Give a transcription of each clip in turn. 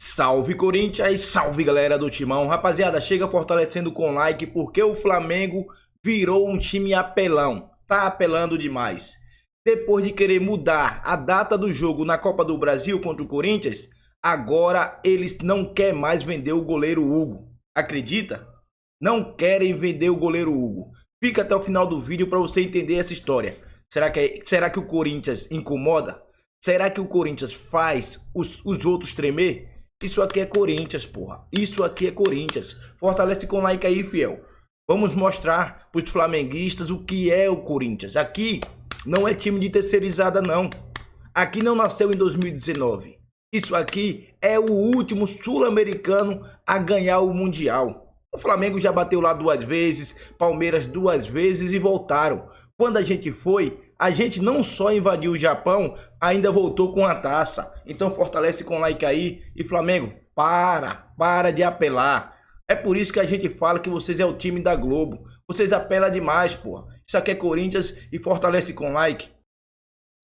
Salve Corinthians, salve galera do Timão. Rapaziada, chega fortalecendo com like porque o Flamengo virou um time apelão. Tá apelando demais. Depois de querer mudar a data do jogo na Copa do Brasil contra o Corinthians, agora eles não querem mais vender o goleiro Hugo. Acredita? Não querem vender o goleiro Hugo. Fica até o final do vídeo para você entender essa história. Será que o Corinthians incomoda? Será que o Corinthians faz os outros tremer? Isso aqui é Corinthians, porra. Isso aqui é Corinthians. Fortalece com like aí, fiel. Vamos mostrar para os flamenguistas o que é o Corinthians. Aqui não é time de terceirizada, não. Aqui não nasceu em 2019. Isso aqui é o último sul-americano a ganhar o Mundial. O Flamengo já bateu lá 2 vezes, Palmeiras 2 vezes e voltaram. Quando a gente foi, a gente não só invadiu o Japão, ainda voltou com a taça. Então fortalece com like aí. E Flamengo, para de apelar. É por isso que a gente fala que vocês é o time da Globo. Vocês apelam demais, porra. Isso aqui é Corinthians e fortalece com like.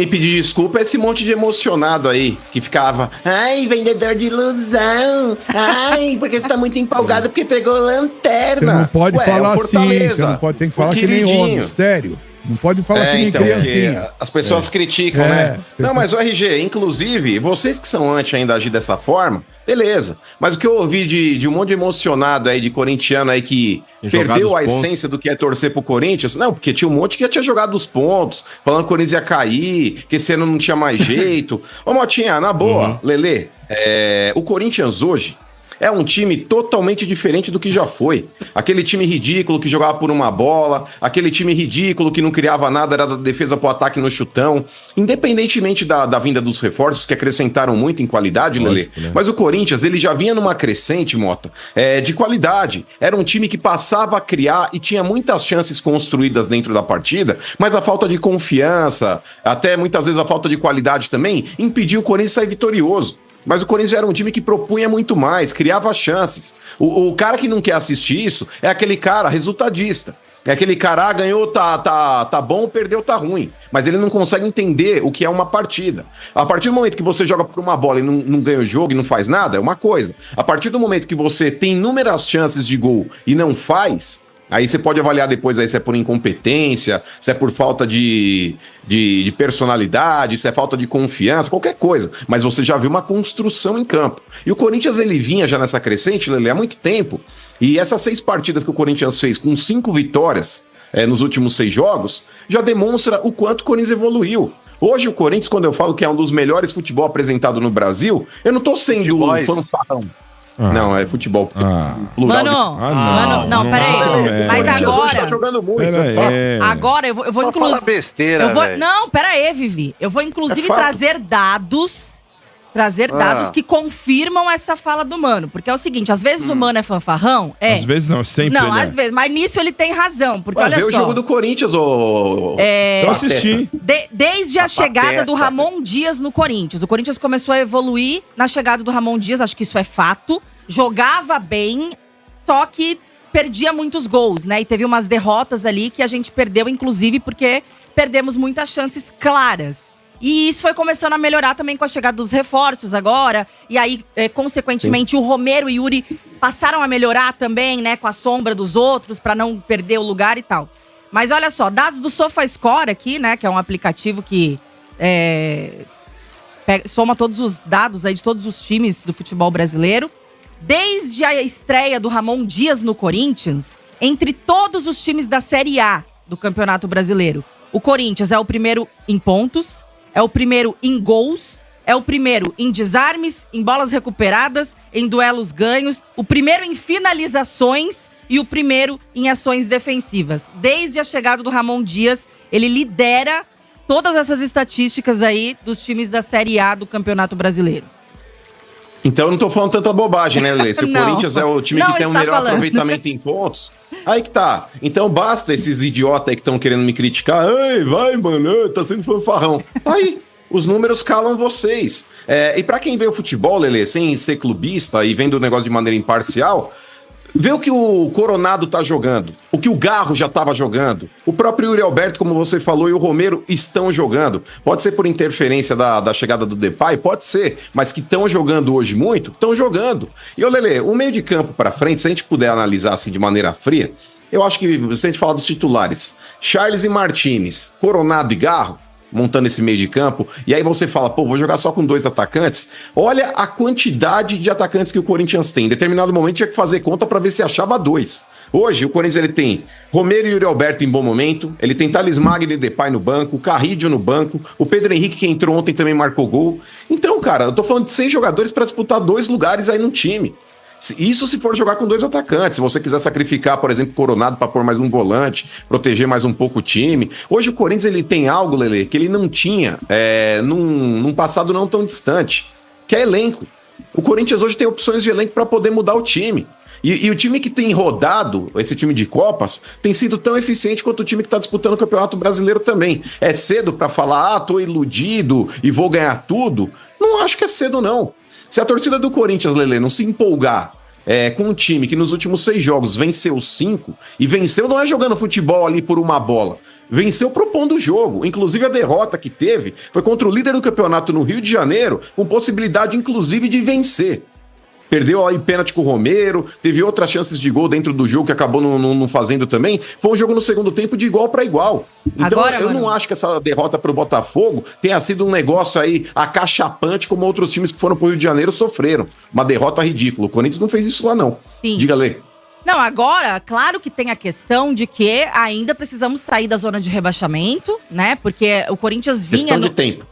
E pedir desculpa é esse monte de emocionado aí, que ficava, ai, vendedor de ilusão, ai, porque você tá muito empolgado porque pegou lanterna. Você não pode falar assim, você não pode, tem que falar que nem homem, sério. Não pode falar que nem então, criancinha. As pessoas criticam, né? Não, mas o RG, inclusive, vocês que são anti ainda agir dessa forma, beleza. Mas o que eu ouvi de um monte de emocionado aí, de corintiano aí que perdeu a essência do que é torcer pro Corinthians, não, porque tinha um monte que já tinha jogado os pontos, falando que o Corinthians ia cair, que esse ano não tinha mais jeito. Ô, Motinha, na boa, Lelê, o Corinthians hoje é um time totalmente diferente do que já foi. Aquele time ridículo que jogava por uma bola, aquele time ridículo que não criava nada, era da defesa pro ataque no chutão. Independentemente da vinda dos reforços, que acrescentaram muito em qualidade, Lelê. Né? Mas o Corinthians, ele já vinha numa crescente, Mota, de qualidade. Era um time que passava a criar e tinha muitas chances construídas dentro da partida, mas a falta de confiança, até muitas vezes a falta de qualidade também, impediu o Corinthians sair vitorioso. Mas o Corinthians era um time que propunha muito mais, criava chances. O cara que não quer assistir isso é aquele cara resultadista. É aquele cara, ganhou, tá bom, perdeu, tá ruim. Mas ele não consegue entender o que é uma partida. A partir do momento que você joga por uma bola e não ganha o jogo e não faz nada, é uma coisa. A partir do momento que você tem inúmeras chances de gol e não faz, aí você pode avaliar depois aí se é por incompetência, se é por falta de personalidade, se é falta de confiança, qualquer coisa. Mas você já viu uma construção em campo. E o Corinthians, ele vinha já nessa crescente, Lelê, há muito tempo. E essas 6 partidas que o Corinthians fez com 5 vitórias nos últimos 6 jogos, já demonstra o quanto o Corinthians evoluiu. Hoje o Corinthians, quando eu falo que é um dos melhores futebol apresentado no Brasil, eu não tô sendo fanfarrão. Não, é futebol. Mano, peraí. Mas agora. Tá jogando muito. Agora eu vou só fala besteira. Não, peraí, Vivi. Eu vou inclusive trazer dados que confirmam essa fala do Mano. Porque é o seguinte, às vezes o Mano é fanfarrão. Às vezes não, sempre. Não, às vezes. Mas nisso ele tem razão. Porque olha só. o jogo do Corinthians, Eu assisti. Desde a chegada do Ramon Dias no Corinthians. O Corinthians começou a evoluir na chegada do Ramon Dias, acho que isso é fato. Jogava bem, só que perdia muitos gols, né? E teve umas derrotas ali que a gente perdeu, inclusive, porque perdemos muitas chances claras. E isso foi começando a melhorar também com a chegada dos reforços agora. E aí, consequentemente, o Romero e o Yuri passaram a melhorar também, né? Com a sombra dos outros, para não perder o lugar e tal. Mas olha só, dados do SofaScore aqui, né? Que é um aplicativo que soma todos os dados aí de todos os times do futebol brasileiro. Desde a estreia do Ramon Dias no Corinthians, entre todos os times da Série A do Campeonato Brasileiro, o Corinthians é o primeiro em pontos, é o primeiro em gols, é o primeiro em desarmes, em bolas recuperadas, em duelos ganhos, o primeiro em finalizações e o primeiro em ações defensivas. Desde a chegada do Ramon Dias, ele lidera todas essas estatísticas aí dos times da Série A do Campeonato Brasileiro. Então eu não tô falando tanta bobagem, né, Lelê? Se o Corinthians é o time que tem o melhor aproveitamento em pontos, aí que tá. Então basta esses idiotas aí que estão querendo me criticar. Ai, vai, mano, tá sendo fanfarrão. Aí, os números calam vocês. E pra quem vê o futebol, Lelê, sem ser clubista e vendo o negócio de maneira imparcial, Vê o que o Coronado tá jogando, o que o Garro já estava jogando, o próprio Yuri Alberto, como você falou, e o Romero estão jogando. Pode ser por interferência da chegada do Depay, pode ser, mas que estão jogando hoje muito, estão jogando. E, ô Lelê, o meio de campo para frente, se a gente puder analisar assim de maneira fria, eu acho que, se a gente falar dos titulares, Charles e Martinez, Coronado e Garro, montando esse meio de campo, e aí você fala, pô, vou jogar só com 2 atacantes. Olha a quantidade de atacantes que o Corinthians tem. Em determinado momento tinha que fazer conta para ver se achava 2. Hoje o Corinthians ele tem Romero e Yuri Alberto em bom momento, ele tem Thales Magno e Depay no banco, o Carrillo no banco, o Pedro Henrique que entrou ontem também marcou gol. Então, cara, eu tô falando de 6 jogadores para disputar 2 lugares aí no time. Isso se for jogar com 2 atacantes. Se você quiser sacrificar, por exemplo, Coronado para pôr mais um volante, proteger mais um pouco o time. Hoje o Corinthians ele tem algo, Lelê, que ele não tinha num passado não tão distante, que é elenco. O Corinthians hoje tem opções de elenco para poder mudar o time. E o time que tem rodado, esse time de Copas, tem sido tão eficiente quanto o time que está disputando o Campeonato Brasileiro também. É cedo para falar, tô iludido e vou ganhar tudo? Não acho que é cedo, não. Se a torcida do Corinthians, Lelê, não se empolgar com um time que nos últimos 6 jogos venceu 5, e venceu não é jogando futebol ali por uma bola, venceu propondo o jogo. Inclusive a derrota que teve foi contra o líder do campeonato no Rio de Janeiro, com possibilidade inclusive de vencer. Perdeu aí pênalti com o Romero, teve outras chances de gol dentro do jogo que acabou não fazendo também. Foi um jogo no segundo tempo de igual para igual. Então agora, eu não acho que essa derrota pro Botafogo tenha sido um negócio aí acachapante como outros times que foram pro Rio de Janeiro sofreram. Uma derrota ridícula. O Corinthians não fez isso lá, não. Sim. Diga, Lê. Não, agora, claro que tem a questão de que ainda precisamos sair da zona de rebaixamento, né? Porque o Corinthians vinha... Questão de tempo.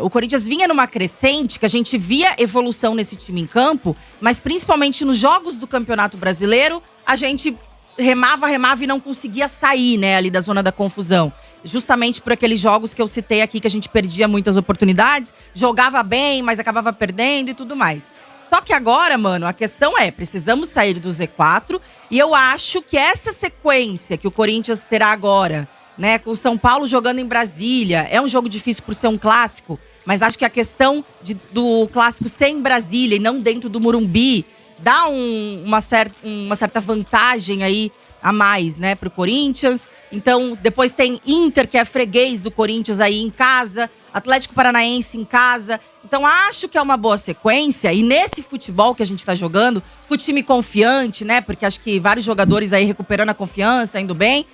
O Corinthians vinha numa crescente, que a gente via evolução nesse time em campo, mas principalmente nos jogos do Campeonato Brasileiro, a gente remava e não conseguia sair, né, ali da zona da confusão. Justamente por aqueles jogos que eu citei aqui, que a gente perdia muitas oportunidades, jogava bem, mas acabava perdendo e tudo mais. Só que agora, mano, a questão precisamos sair do Z4, e eu acho que essa sequência que o Corinthians terá agora, né, com o São Paulo jogando em Brasília, é um jogo difícil por ser um clássico, mas acho que a questão do clássico ser em Brasília e não dentro do Morumbi dá uma certa vantagem aí a mais, né, pro Corinthians. Então, depois tem Inter, que é freguês do Corinthians aí em casa, Atlético Paranaense em casa. Então, acho que é uma boa sequência. E nesse futebol que a gente tá jogando, com o time confiante, né, porque acho que vários jogadores aí recuperando a confiança, indo bem,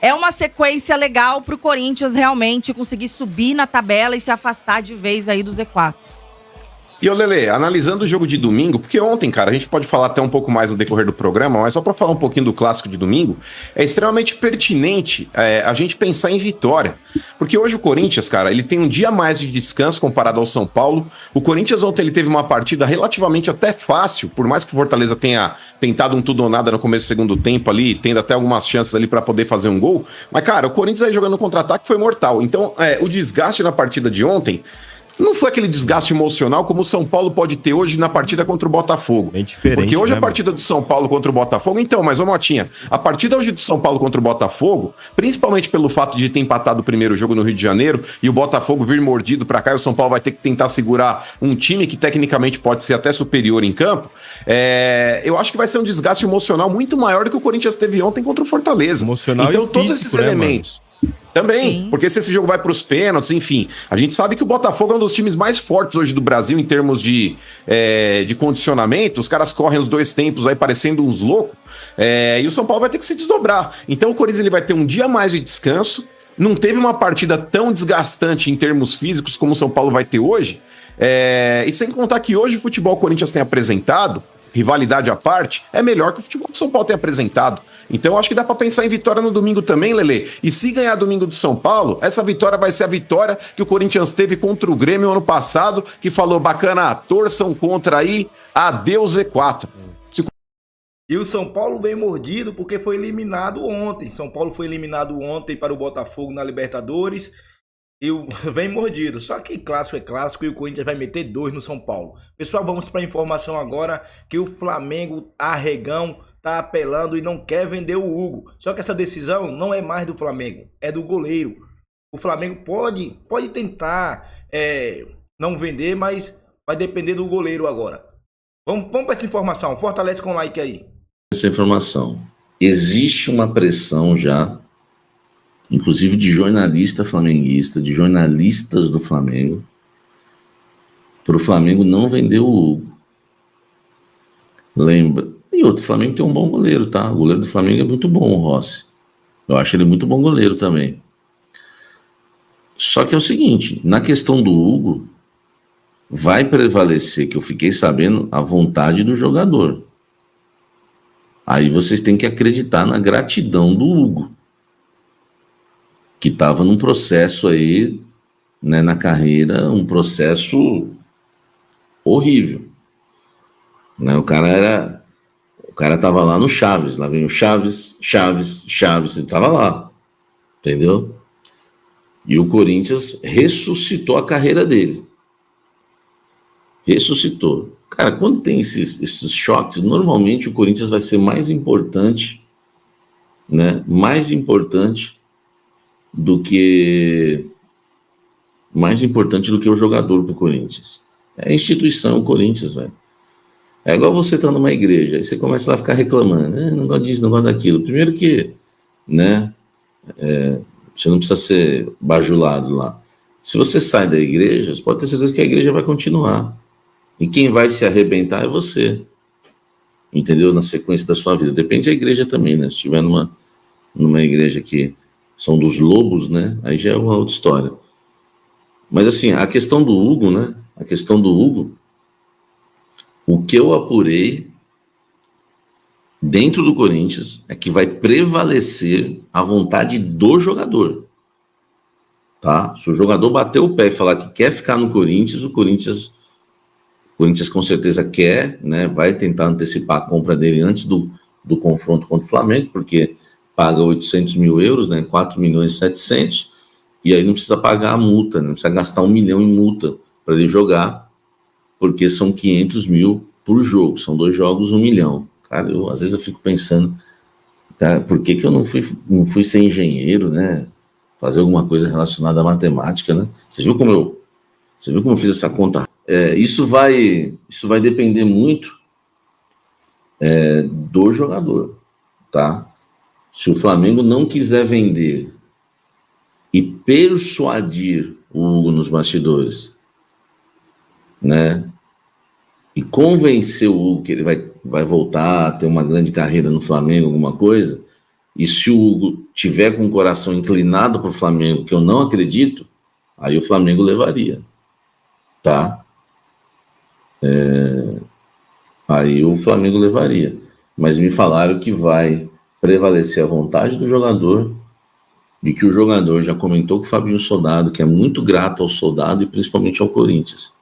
é uma sequência legal pro Corinthians realmente conseguir subir na tabela e se afastar de vez aí do Z4. E ô Lelê, analisando o jogo de domingo, porque ontem, cara, a gente pode falar até um pouco mais no decorrer do programa, mas só para falar um pouquinho do clássico de domingo, é extremamente pertinente a gente pensar em vitória. Porque hoje o Corinthians, cara, ele tem um dia a mais de descanso comparado ao São Paulo. O Corinthians ontem ele teve uma partida relativamente até fácil, por mais que o Fortaleza tenha tentado um tudo ou nada no começo do segundo tempo ali, tendo até algumas chances ali para poder fazer um gol. Mas, cara, o Corinthians aí jogando contra-ataque foi mortal. Então, o desgaste na partida de ontem não foi aquele desgaste emocional como o São Paulo pode ter hoje na partida contra o Botafogo. Bem diferente, porque hoje, né, a partida do São Paulo contra o Botafogo... Então, mas ô Motinha, a partida hoje do São Paulo contra o Botafogo, principalmente pelo fato de ter empatado o primeiro jogo no Rio de Janeiro e o Botafogo vir mordido pra cá e o São Paulo vai ter que tentar segurar um time que tecnicamente pode ser até superior em campo, eu acho que vai ser um desgaste emocional muito maior do que o Corinthians teve ontem contra o Fortaleza. Emocional então, e todos físico, esses elementos... Também, porque se esse jogo vai para os pênaltis, enfim, a gente sabe que o Botafogo é um dos times mais fortes hoje do Brasil em termos de condicionamento. Os caras correm os 2 tempos aí parecendo uns loucos, e o São Paulo vai ter que se desdobrar. Então o Corinthians ele vai ter um dia a mais de descanso, não teve uma partida tão desgastante em termos físicos como o São Paulo vai ter hoje, e sem contar que hoje o futebol que o Corinthians tem apresentado, rivalidade à parte, é melhor que o futebol que o São Paulo tem apresentado. Então eu acho que dá pra pensar em vitória no domingo também, Lelê. E se ganhar domingo do São Paulo, essa vitória vai ser a vitória que o Corinthians teve contra o Grêmio ano passado, que falou, bacana, torçam contra aí, adeus Z4. E o São Paulo vem mordido porque foi eliminado ontem. São Paulo foi eliminado ontem para o Botafogo na Libertadores. E vem mordido. Só que clássico é clássico e o Corinthians vai meter 2 no São Paulo. Pessoal, vamos para a informação agora que o Flamengo, Arregão, tá apelando e não quer vender o Hugo. Só que essa decisão não é mais do Flamengo, é do goleiro. O Flamengo pode tentar não vender, mas vai depender do goleiro agora. Vamos para essa informação. Fortalece com like aí. essa informação. Existe uma pressão já, inclusive de jornalista flamenguista, de jornalistas do Flamengo, para o Flamengo não vender o Hugo. Lembra? E outro, o Flamengo tem um bom goleiro, tá? O goleiro do Flamengo é muito bom, o Rossi. Eu acho ele muito bom goleiro também. Só que é o seguinte, na questão do Hugo, vai prevalecer, que eu fiquei sabendo, a vontade do jogador. Aí vocês têm que acreditar na gratidão do Hugo, que estava num processo aí, né, na carreira, um processo horrível. Né? O cara tava lá no Chaves, lá vem o Chaves, ele tava lá, entendeu? E o Corinthians ressuscitou a carreira dele. Ressuscitou. Cara, quando tem esses choques, normalmente o Corinthians vai ser mais importante, né? Mais importante do que o jogador pro Corinthians. É a instituição, o Corinthians, velho. É igual você tá numa igreja, aí você começa lá a ficar reclamando, não gosto disso, não gosto daquilo. Primeiro que, né, você não precisa ser bajulado lá. Se você sai da igreja, você pode ter certeza que a igreja vai continuar. E quem vai se arrebentar é você. Entendeu? Na sequência da sua vida. Depende da igreja também, né? Se estiver numa igreja que são dos lobos, né? Aí já é uma outra história. Mas assim, a questão do Hugo, né? A questão do Hugo, o que eu apurei dentro do Corinthians é que vai prevalecer a vontade do jogador. Tá? Se o jogador bater o pé e falar que quer ficar no Corinthians, o Corinthians com certeza quer, né? Vai tentar antecipar a compra dele antes do confronto contra o Flamengo, porque paga 800 mil euros, né? 4 milhões e 700, e aí não precisa pagar a multa, né? Não precisa gastar 1 milhão em multa para ele jogar, porque são 500 mil por jogo, são 2 jogos, 1 milhão. Cara, às vezes eu fico pensando, cara, por que eu não fui ser engenheiro, né? Fazer alguma coisa relacionada à matemática, né? Você viu como eu fiz essa conta? Isso vai depender muito do jogador, tá? Se o Flamengo não quiser vender e persuadir o Hugo nos bastidores, né? E convencer o Hugo que ele vai voltar a ter uma grande carreira no Flamengo, alguma coisa, e se o Hugo tiver com o coração inclinado para o Flamengo, que eu não acredito, aí o Flamengo levaria, tá? Aí o Flamengo levaria. Mas me falaram que vai prevalecer a vontade do jogador, de que o jogador já comentou com o Fabinho Soldado, que é muito grato ao Soldado e principalmente ao Corinthians.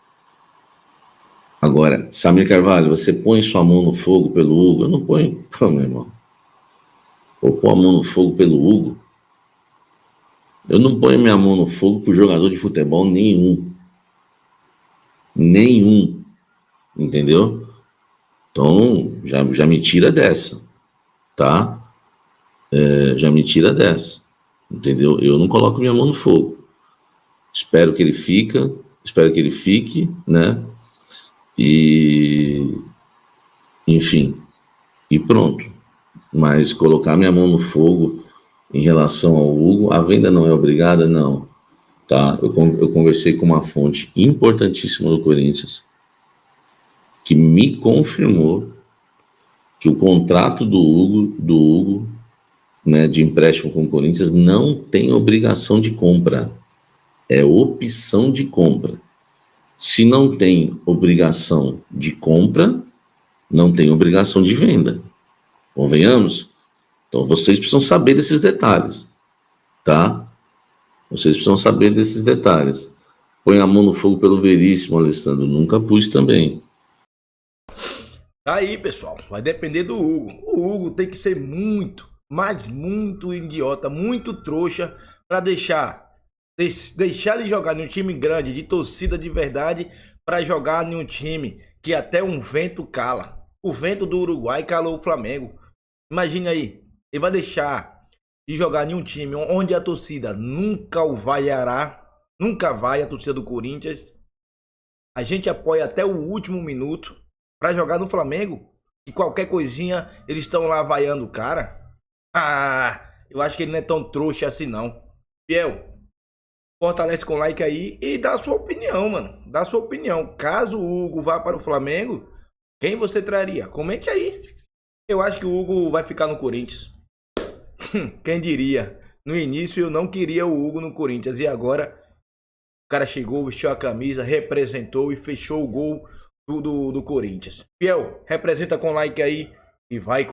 Agora, Samir Carvalho, você põe sua mão no fogo pelo Hugo? Eu não ponho, meu irmão. Vou pôr a mão no fogo pelo Hugo. Eu não ponho minha mão no fogo por jogador de futebol nenhum. Nenhum. Entendeu? Então, já me tira dessa. Tá? Já me tira dessa. Entendeu? Eu não coloco minha mão no fogo. Espero que ele fique, né? E, enfim, e pronto. Mas colocar minha mão no fogo em relação ao Hugo, a venda não é obrigada, não. Tá? Eu conversei com uma fonte importantíssima do Corinthians, que me confirmou que o contrato do Hugo, né, de empréstimo com o Corinthians, não tem obrigação de compra. É opção de compra. Se não tem obrigação de compra, não tem obrigação de venda. Convenhamos? Então vocês precisam saber desses detalhes, tá? Vocês precisam saber desses detalhes. Põe a mão no fogo pelo Veríssimo, Alessandro. Nunca pus também. Tá aí, pessoal. Vai depender do Hugo. O Hugo tem que ser muito, mas muito idiota, muito trouxa para deixar ele jogar em um time grande, de torcida de verdade, para jogar em um time que até um vento cala. O vento do Uruguai calou o Flamengo. Imagina aí, ele vai deixar de jogar em um time onde a torcida nunca o vaiará, nunca vai, a torcida do Corinthians. A gente apoia até o último minuto para jogar no Flamengo. E qualquer coisinha, eles estão lá vaiando o cara. Eu acho que ele não é tão trouxa assim, não. Fiel, fortalece com like aí e dá a sua opinião, mano. Dá a sua opinião. Caso o Hugo vá para o Flamengo, quem você traria? Comente aí. Eu acho que o Hugo vai ficar no Corinthians. Quem diria? No início eu não queria o Hugo no Corinthians. E agora o cara chegou, vestiu a camisa, representou e fechou o gol do Corinthians. Fiel, representa com like aí e vai.